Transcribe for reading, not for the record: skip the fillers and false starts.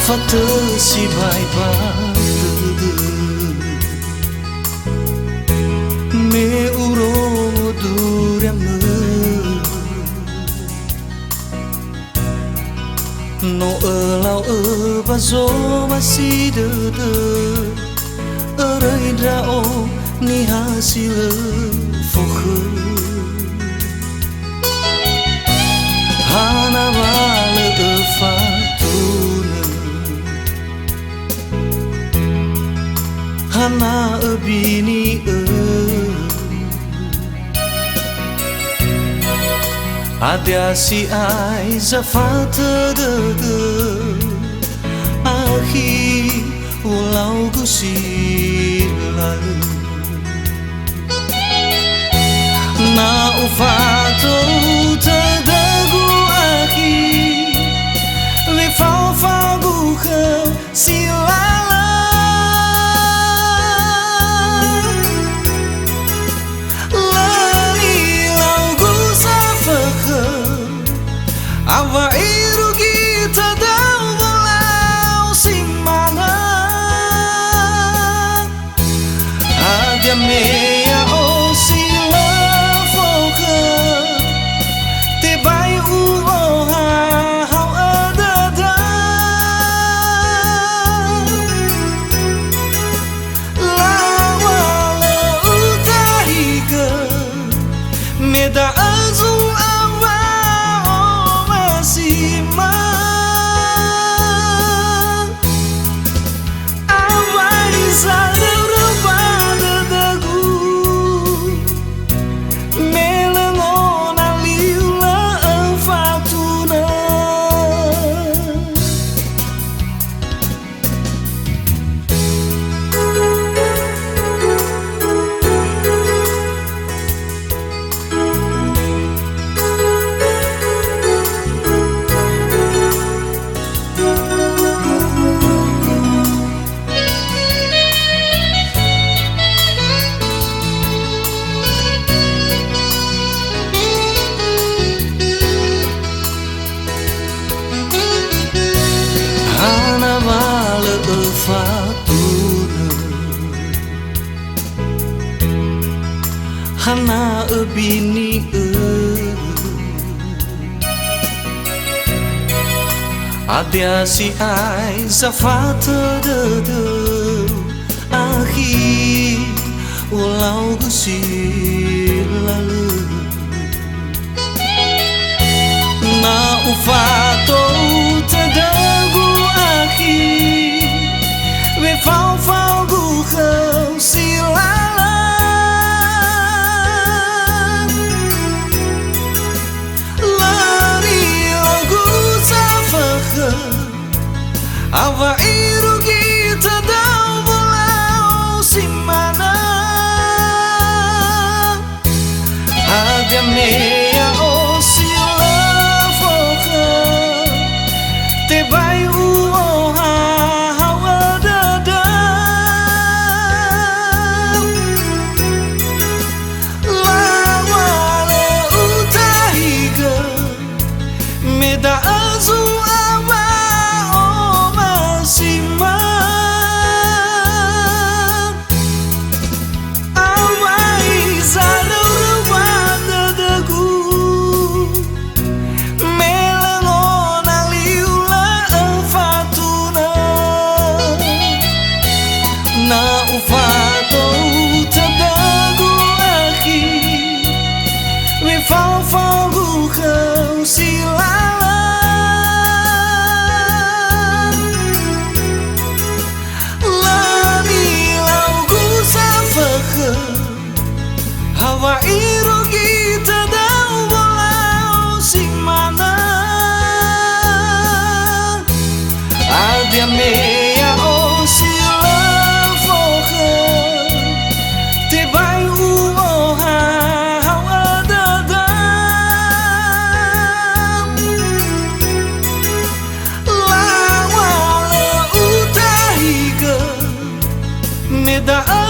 Fata si bai batu me uro duriame no elau bazo masih de erai o ni hasil fohe hana wale fatuna hana bini ada si ai zafata de akhi ulau gusilalu na ufato tadagu akhi we fagu ke silala awa iru kita dau bolau simana adia meia o sila foka te bai u o ha hau adada lawa la utahiga meda azul hana bini ada si ai zafata de akhi ulau gusilalu na ufato tadagu akhi we fagu ke silala awa iru kita dau bolau simana ada meia o sila foka te bai u o ha hau adada lawa le utahiga meda azul na ufato tadagu akhi we fagu ke silala lani lau safaka hawa iru kita dau bolau simana adia meia o da